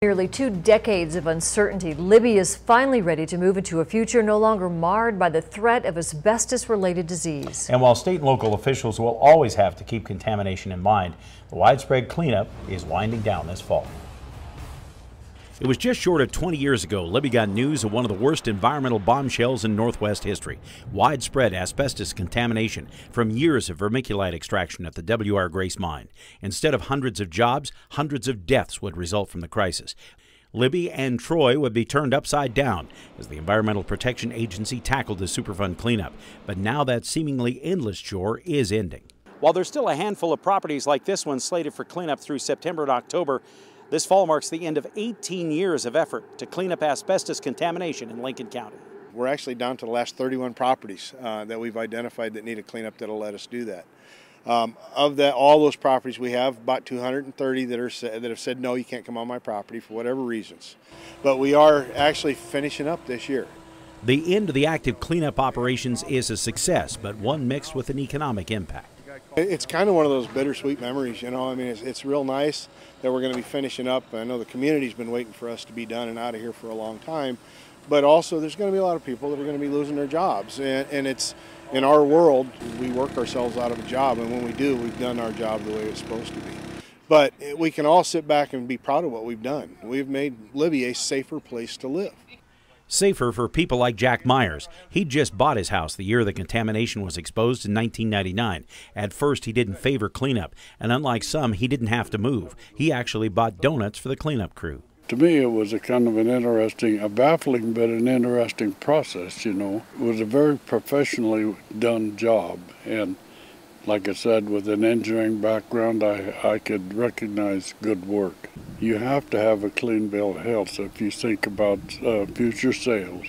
Nearly 2 decades of uncertainty, Libby is finally ready to move into a future no longer marred by the threat of asbestos-related disease. And while state and local officials will always have to keep contamination in mind, the widespread cleanup is winding down this fall. It was just short of 20 years ago, Libby got news of one of the worst environmental bombshells in Northwest history. Widespread asbestos contamination from years of vermiculite extraction at the W.R. Grace mine. Instead of hundreds of jobs, hundreds of deaths would result from the crisis. Libby and Troy would be turned upside down as the Environmental Protection Agency tackled the Superfund cleanup. But now that seemingly endless chore is ending. While there's still a handful of properties like this one slated for cleanup through September and October, this fall marks the end of 18 years of effort to clean up asbestos contamination in Lincoln County. We're actually down to the last 31 properties that we've identified that need a cleanup that'll let us do that. Of that, all those properties, we have about 230 that have said, no, you can't come on my property for whatever reasons. But we are actually finishing up this year. The end of the active cleanup operations is a success, but one mixed with an economic impact. It's kind of one of those bittersweet memories, you know. I mean, it's real nice that we're going to be finishing up. I know the community's been waiting for us to be done and out of here for a long time, but also there's going to be a lot of people that are going to be losing their jobs. And it's in our world, we work ourselves out of a job, and when we do, we've done our job the way it's supposed to be. But we can all sit back and be proud of what we've done. We've made Libby a safer place to live. Safer for people like Jack Meyers. He'd just bought his house the year the contamination was exposed in 1999. At first, he didn't favor cleanup, and unlike some, he didn't have to move. He actually bought donuts for the cleanup crew. To me, it was a kind of a baffling but an interesting process, you know. It was a very professionally done job, and like I said, with an engineering background, I could recognize good work. You have to have a clean bill of health if you think about future sales.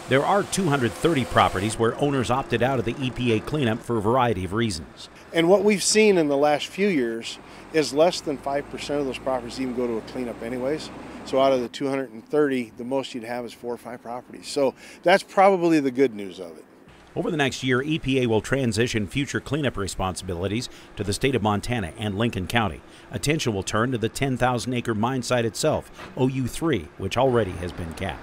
There are 230 properties where owners opted out of the EPA cleanup for a variety of reasons. And what we've seen in the last few years is less than 5% of those properties even go to a cleanup anyways. So out of the 230, the most you'd have is 4 or 5 properties. So that's probably the good news of it. Over the next year, EPA will transition future cleanup responsibilities to the state of Montana and Lincoln County. Attention will turn to the 10,000-acre mine site itself, OU3, which already has been capped.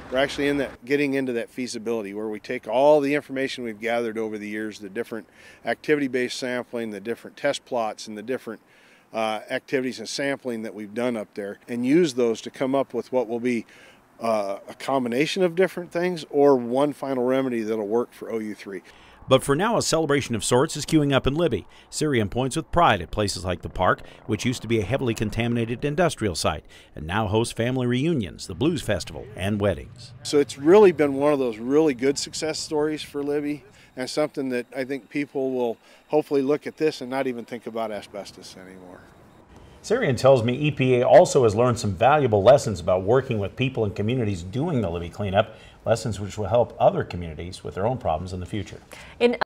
We're actually getting into that feasibility where we take all the information we've gathered over the years, the different activity-based sampling, the different test plots, and the different activities and sampling that we've done up there, and use those to come up with what will be a combination of different things or one final remedy that'll work for OU3. But for now, a celebration of sorts is queuing up in Libby. Syrian points with pride at places like the park, which used to be a heavily contaminated industrial site, and now hosts family reunions, the Blues Festival, and weddings. So it's really been one of those really good success stories for Libby, and something that I think people will hopefully look at this and not even think about asbestos anymore. Syrian tells me EPA also has learned some valuable lessons about working with people and communities doing the Libby cleanup, lessons which will help other communities with their own problems in the future.